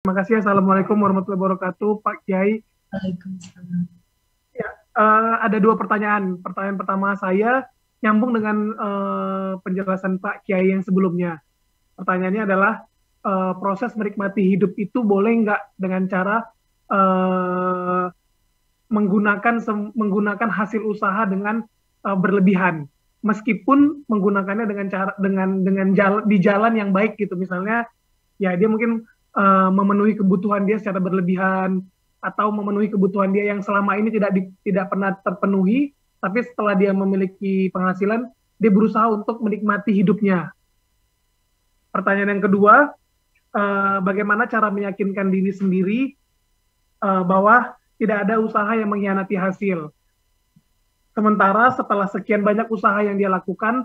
Terima kasih. Assalamualaikum warahmatullahi wabarakatuh, Pak Kiai. Waalaikumsalam. Ya, ada dua pertanyaan. Pertanyaan pertama saya nyambung dengan penjelasan Pak Kiai yang sebelumnya. Pertanyaannya adalah proses menikmati hidup itu boleh nggak dengan cara uh, menggunakan hasil usaha dengan berlebihan, meskipun menggunakannya dengan cara di jalan yang baik gitu. Misalnya ya dia mungkin memenuhi kebutuhan dia secara berlebihan, atau memenuhi kebutuhan dia yang selama ini tidak pernah terpenuhi, tapi setelah dia memiliki penghasilan dia berusaha untuk menikmati hidupnya. Pertanyaan yang kedua, bagaimana cara meyakinkan diri sendiri bahwa tidak ada usaha yang mengkhianati hasil. Sementara setelah sekian banyak usaha yang dia lakukan,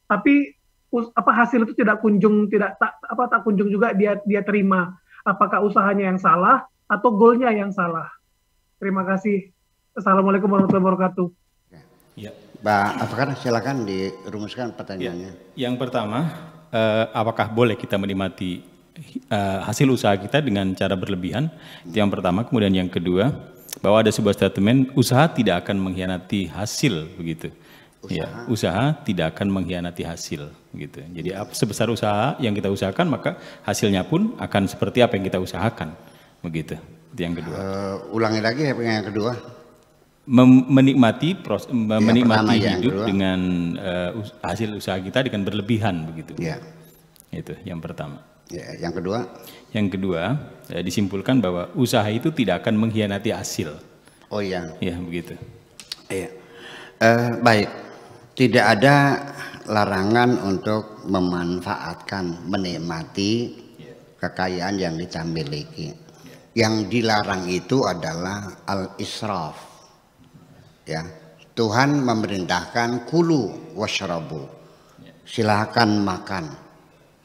tapi hasil itu tak kunjung juga dia terima. Apakah usahanya yang salah atau goalnya yang salah? Terima kasih. Assalamualaikum warahmatullahi wabarakatuh. Ya. Pak Afkar, silakan dirumuskan pertanyaannya. Ya. Yang pertama, apakah boleh kita menikmati hasil usaha kita dengan cara berlebihan? Itu yang pertama. Kemudian yang kedua, bahwa ada sebuah statement, usaha tidak akan mengkhianati hasil, begitu. Usaha tidak akan mengkhianati hasil, gitu. Jadi sebesar usaha yang kita usahakan, maka hasilnya pun akan seperti apa yang kita usahakan, begitu. Itu yang kedua. Ulangi lagi yang kedua. Menikmati hidup kedua. dengan hasil usaha kita dengan berlebihan, begitu. Ya. Itu yang pertama. Ya, yang kedua. Yang kedua, disimpulkan bahwa usaha itu tidak akan mengkhianati hasil. Oh iya. Ya, begitu. Iya. Baik. Tidak ada larangan untuk memanfaatkan, menikmati kekayaan yang kita miliki. Yang dilarang itu adalah al-israf. Ya, Tuhan memerintahkan kulu washrabu. Silakan makan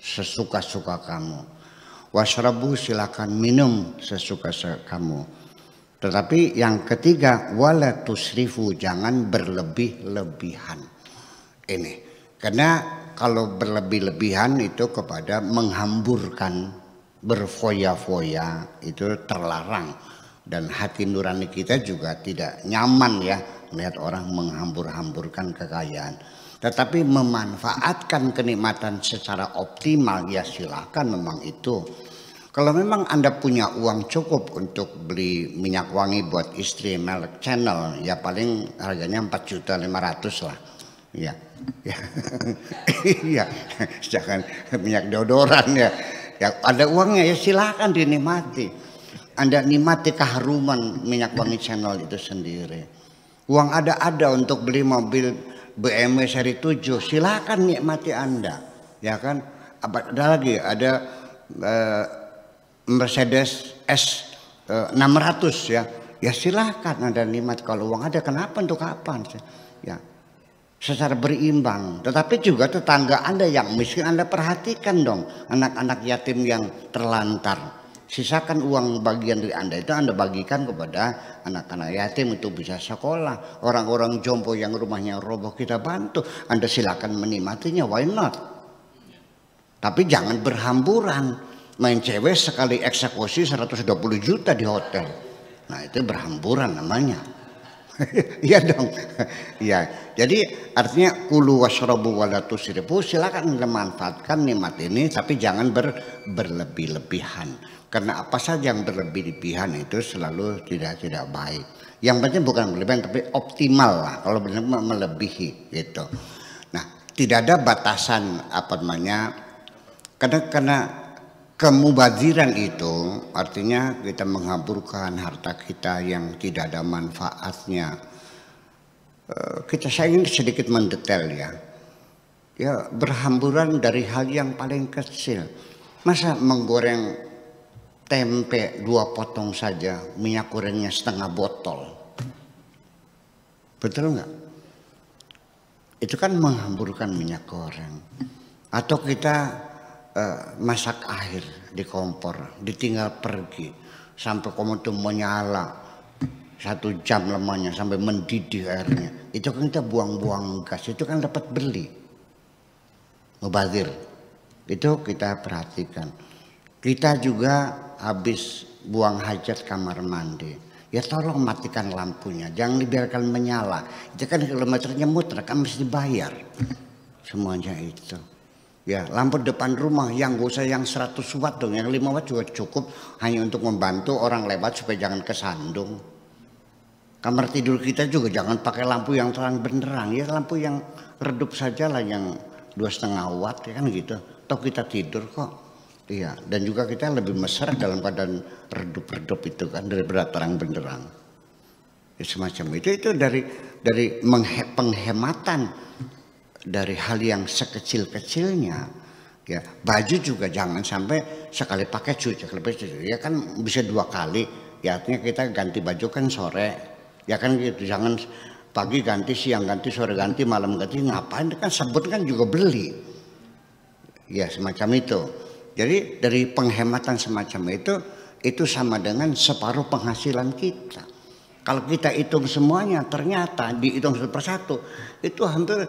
sesuka-suka kamu. Washrabu, silakan minum sesuka-suka kamu. Tetapi yang ketiga, wala tusrifu, jangan berlebih-lebihan. Ini karena kalau berlebih-lebihan itu kepada menghamburkan, berfoya-foya, itu terlarang. Dan hati nurani kita juga tidak nyaman ya melihat orang menghambur-hamburkan kekayaan. Tetapi memanfaatkan kenikmatan secara optimal, ya silakan memang itu. Kalau memang Anda punya uang cukup untuk beli minyak wangi buat istri, Merek Channel, ya paling harganya 4.500.000 lah. Ya, ya, iya, jangan minyak deodoran ya. Ya ada uangnya ya silakan dinikmati. Anda nikmati keharuman minyak wangi Channel itu sendiri. Uang ada untuk beli mobil BMW seri 7, silakan nikmati Anda, ya kan? Ada lagi ada Mercedes S 600 ya, ya silakan Anda nikmat. Kalau uang ada, kenapa untuk kapan? Ya. Secara berimbang. Tetapi juga tetangga Anda yang miskin Anda perhatikan dong, anak-anak yatim yang terlantar. Sisakan uang bagian dari Anda itu Anda bagikan kepada anak-anak yatim itu bisa sekolah. Orang-orang jompo yang rumahnya roboh kita bantu. Anda silakan menikmatinya, why not? Tapi jangan berhamburan. Main cewek sekali eksekusi 120 juta di hotel. Nah itu berhamburan namanya. Iya dong. Iya. Jadi artinya kulu washrabu wala tusrifu, silakan memanfaatkan nikmat ini tapi jangan berlebih-lebihan. Karena apa saja yang berlebih-lebihan itu selalu tidak baik. Yang penting bukan berlebihan tapi optimal lah. Kalau benar melebihi gitu. Nah, tidak ada batasan apa namanya. Karena kemubaziran itu artinya kita menghamburkan harta kita yang tidak ada manfaatnya. Saya ingin sedikit mendetail ya. Ya berhamburan dari hal yang paling kecil. Masa menggoreng tempe 2 potong saja, minyak gorengnya setengah botol. Betul nggak? Itu kan menghamburkan minyak goreng. Atau kita masak air di kompor, ditinggal pergi sampai kompor itu menyala 1 jam lamanya sampai mendidih airnya. Itu kan kita buang-buang gas, itu kan dapat beli. Mubazir. Itu kita perhatikan. Kita juga habis buang hajat kamar mandi, ya tolong matikan lampunya, jangan dibiarkan menyala. Itu kan kilometernya muter, kan mesti dibayar semuanya itu. Ya, lampu depan rumah yang gak usah yang 100 watt dong, yang 5 watt juga cukup, hanya untuk membantu orang lewat supaya jangan kesandung. Kamar tidur kita juga jangan pakai lampu yang terang benderang, ya lampu yang redup saja lah, yang 2,5 watt, ya kan gitu. Toh kita tidur kok. Iya, dan juga kita lebih mesra dalam keadaan redup-redup itu kan daripada terang benderang. Ya, semacam itu dari penghematan dari hal yang sekecil-kecilnya. Ya, baju juga jangan sampai sekali pakai cuci, ya kan bisa 2 kali. Ya artinya kita ganti baju kan sore, ya kan gitu. Jangan pagi ganti, siang ganti, sore ganti, malam ganti. Ngapain? Kan sabun kan juga beli. Ya semacam itu. Jadi dari penghematan semacam itu sama dengan separuh penghasilan kita. Kalau kita hitung semuanya, ternyata dihitung 1 persatu itu hampir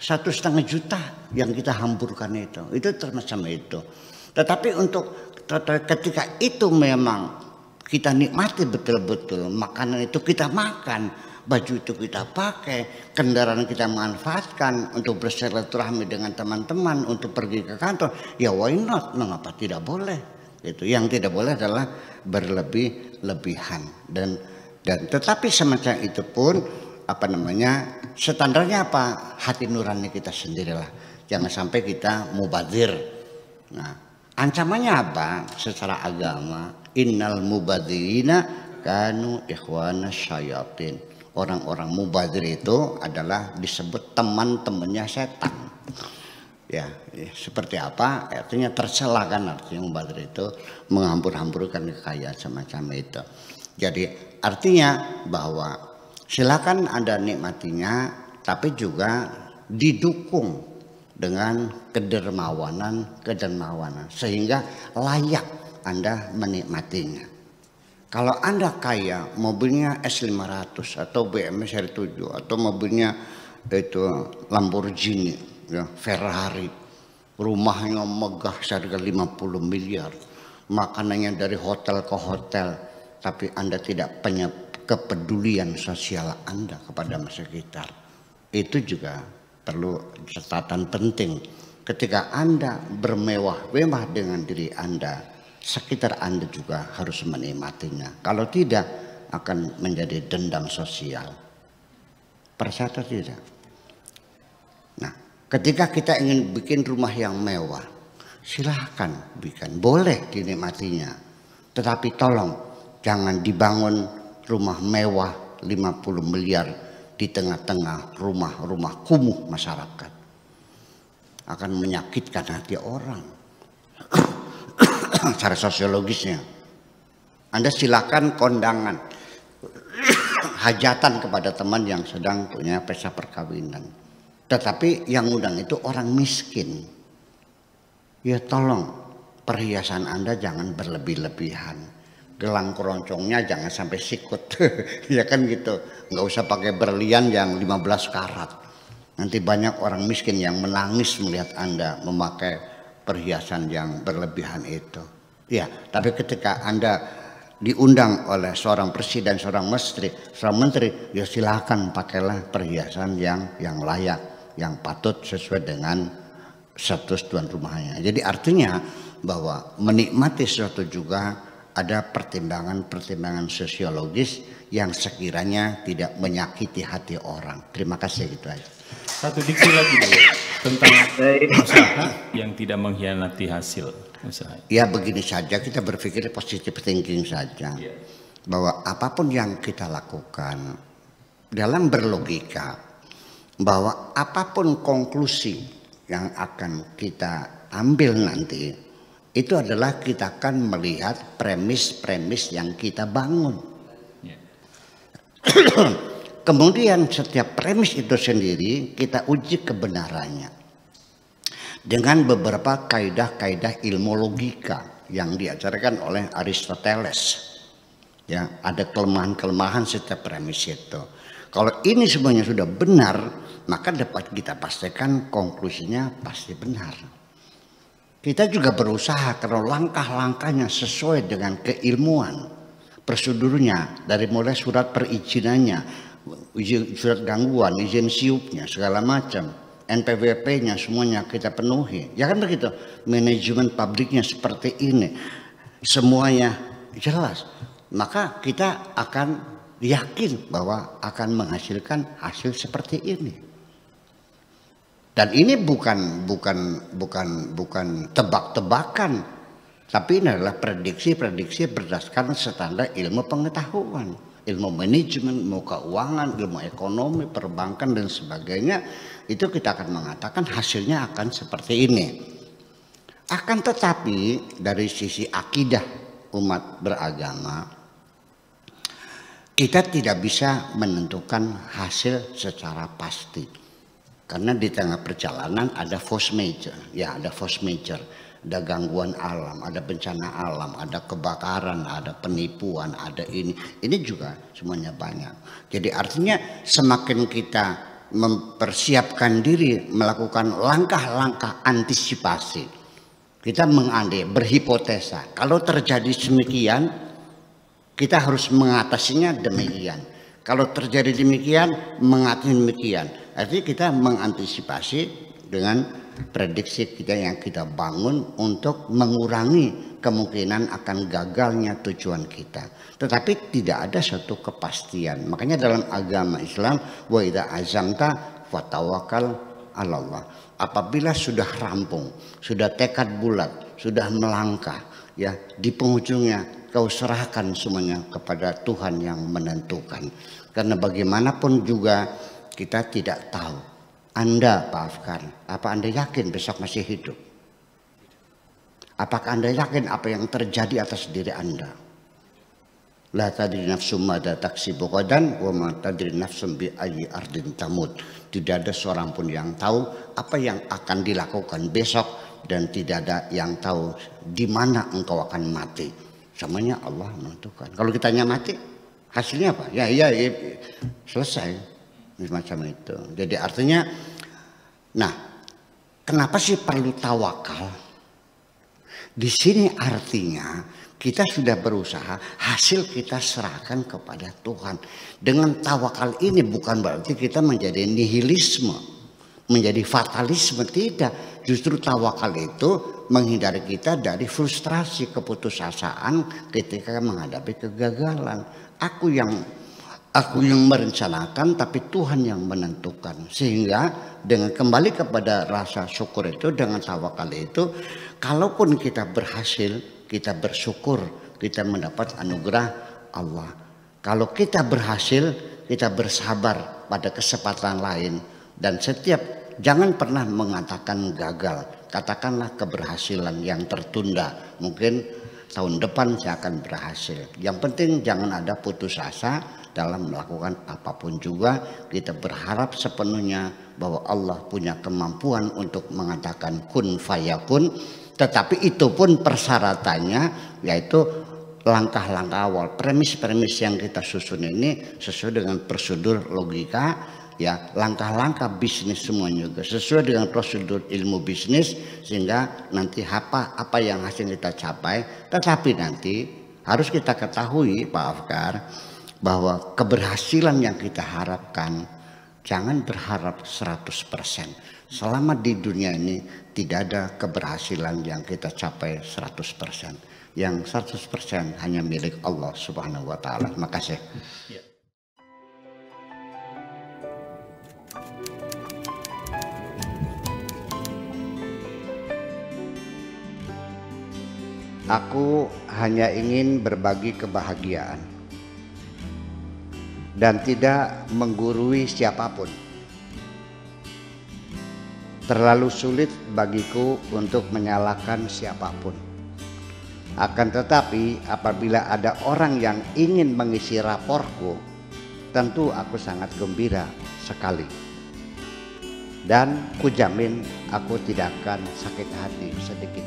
1,5 juta yang kita hamburkan itu termacam itu. Tetapi untuk ketika itu memang kita nikmati betul-betul, makanan itu kita makan, baju itu kita pakai, kendaraan kita manfaatkan untuk bersilaturahmi dengan teman-teman, untuk pergi ke kantor, ya why not? Mengapa tidak boleh? Itu yang tidak boleh adalah berlebihan dan tetapi semacam itu pun standarnya apa? Hati nurani kita sendirilah. Jangan sampai kita mubadzir. Nah, ancamannya apa? Secara agama, innal mubadzirina kanu ikhwana syayatin. Orang-orang mubadzir itu adalah disebut teman-temannya setan. Ya, seperti apa? Artinya tercela kan, artinya mubadzir itu menghambur-hamburkan kekayaan semacam itu. Jadi artinya bahwa silakan Anda nikmatinya, tapi juga didukung dengan kedermawanan sehingga layak Anda menikmatinya. Kalau Anda kaya, mobilnya S500 atau BMW seri 7 atau mobilnya itu Lamborghini, ya, Ferrari, rumahnya megah seharga 50 miliar, makanannya dari hotel ke hotel, tapi Anda tidak punya kepedulian sosial Anda kepada sekitar. Itu juga perlu catatan penting. Ketika Anda bermewah-mewah dengan diri Anda, sekitar Anda juga harus menikmatinya. Kalau tidak, akan menjadi dendam sosial. Percaya atau tidak? Nah, ketika kita ingin bikin rumah yang mewah, silahkan bikin, boleh dinikmatinya. Tetapi tolong jangan dibangun rumah mewah 50 miliar di tengah-tengah rumah-rumah kumuh masyarakat. Akan menyakitkan hati orang. Secara sosiologisnya, Anda silakan kondangan hajatan kepada teman yang sedang punya pesta perkawinan, tetapi yang undang itu orang miskin. Ya tolong perhiasan Anda jangan berlebih-lebihan, gelang keroncongnya jangan sampai sikut. Ya kan gitu, nggak usah pakai berlian yang 15 karat. Nanti banyak orang miskin yang menangis melihat Anda memakai perhiasan yang berlebihan itu. Ya, tapi ketika Anda diundang oleh seorang presiden, seorang menteri, ya silakan pakailah perhiasan yang layak, yang patut sesuai dengan status tuan rumahnya. Jadi artinya bahwa menikmati sesuatu juga ada pertimbangan-pertimbangan sosiologis yang sekiranya tidak menyakiti hati orang. Terima kasih, gitu aja. Satu diksi lagi dulu tentang usaha yang tidak mengkhianati hasil usaha. Ya begini saja, kita berpikir positive thinking saja. Bahwa apapun yang kita lakukan dalam berlogika, bahwa apapun konklusi yang akan kita ambil nanti, itu adalah kita akan melihat premis-premis yang kita bangun. Kemudian setiap premis itu sendiri kita uji kebenarannya dengan beberapa kaidah-kaidah ilmu logika yang diajarkan oleh Aristoteles. Ya, ada kelemahan-kelemahan setiap premis itu. Kalau ini semuanya sudah benar, maka dapat kita pastikan konklusinya pasti benar. Kita juga berusaha kalau langkah-langkahnya sesuai dengan keilmuan prosedurnya, dari mulai surat perizinannya, surat gangguan, izin siupnya, segala macam, NPWP-nya semuanya kita penuhi. Ya kan begitu. Manajemen pabriknya seperti ini, semuanya jelas. Maka kita akan yakin bahwa akan menghasilkan hasil seperti ini. Dan ini bukan tebak-tebakan, tapi ini adalah prediksi berdasarkan standar ilmu pengetahuan, ilmu manajemen, ilmu keuangan, ilmu ekonomi, perbankan dan sebagainya. Itu kita akan mengatakan hasilnya akan seperti ini. Akan tetapi dari sisi akidah umat beragama, kita tidak bisa menentukan hasil secara pasti. Karena di tengah perjalanan ada force major, ada gangguan alam, ada bencana alam, ada kebakaran, ada penipuan, ada ini juga semuanya banyak. Jadi artinya semakin kita mempersiapkan diri melakukan langkah-langkah antisipasi, kita mengandai, berhipotesa, kalau terjadi demikian, kita harus mengatasinya demikian. Kalau terjadi demikian, mengatasi demikian. Artinya kita mengantisipasi dengan prediksi kita yang kita bangun untuk mengurangi kemungkinan akan gagalnya tujuan kita. Tetapi tidak ada satu kepastian. Makanya dalam agama Islam, wa idza azamta fatawakkal 'ala Allah. Apabila sudah rampung, sudah tekad bulat, sudah melangkah, ya di penghujungnya kau serahkan semuanya kepada Tuhan yang menentukan. Karena bagaimanapun juga kita tidak tahu. Anda Pak Afkar, apa Anda yakin besok masih hidup? Apakah Anda yakin apa yang terjadi atas diri Anda? La tadri nafsum mada taksibu ghadan wa ma tadri nafsum bi ayyi ardin tamut. Tidak ada seorang pun yang tahu apa yang akan dilakukan besok, dan tidak ada yang tahu di mana engkau akan mati. Semuanya Allah menentukan. Kalau kita mati, hasilnya apa? Ya, selesai. Semacam itu. Jadi artinya, nah, kenapa sih perlu tawakal? Di sini artinya kita sudah berusaha, hasil kita serahkan kepada Tuhan. Dengan tawakal ini bukan berarti kita menjadi nihilisme, menjadi fatalisme, tidak. Justru tawakal itu menghindari kita dari frustrasi, keputusasaan ketika menghadapi kegagalan. Aku yang merencanakan, tapi Tuhan yang menentukan. Sehingga dengan kembali kepada rasa syukur itu, dengan tawakal itu, kalaupun kita berhasil, kita bersyukur, kita mendapat anugerah Allah. Kalau kita berhasil, kita bersabar pada kesempatan lain. Dan jangan pernah mengatakan gagal. Katakanlah keberhasilan yang tertunda. Mungkin tahun depan saya akan berhasil. Yang penting jangan ada putus asa dalam melakukan apapun juga. Kita berharap sepenuhnya bahwa Allah punya kemampuan untuk mengatakan kun fayakun. Tetapi itu pun persyaratannya yaitu langkah-langkah awal, premis-premis yang kita susun ini sesuai dengan prosedur logika, ya, langkah-langkah bisnis semuanya juga sesuai dengan prosedur ilmu bisnis, sehingga nanti apa yang hasil kita capai. Tetapi nanti harus kita ketahui Pak Afkar, bahwa keberhasilan yang kita harapkan jangan berharap 100%. Selama di dunia ini tidak ada keberhasilan yang kita capai 100%. Yang 100% hanya milik Allah Subhanahu wa taala. Terima kasih. Ya. Aku hanya ingin berbagi kebahagiaan dan tidak menggurui siapapun. Terlalu sulit bagiku untuk menyalahkan siapapun. Akan tetapi apabila ada orang yang ingin mengisi raporku, tentu aku sangat gembira sekali. Dan kujamin aku tidak akan sakit hati sedikit.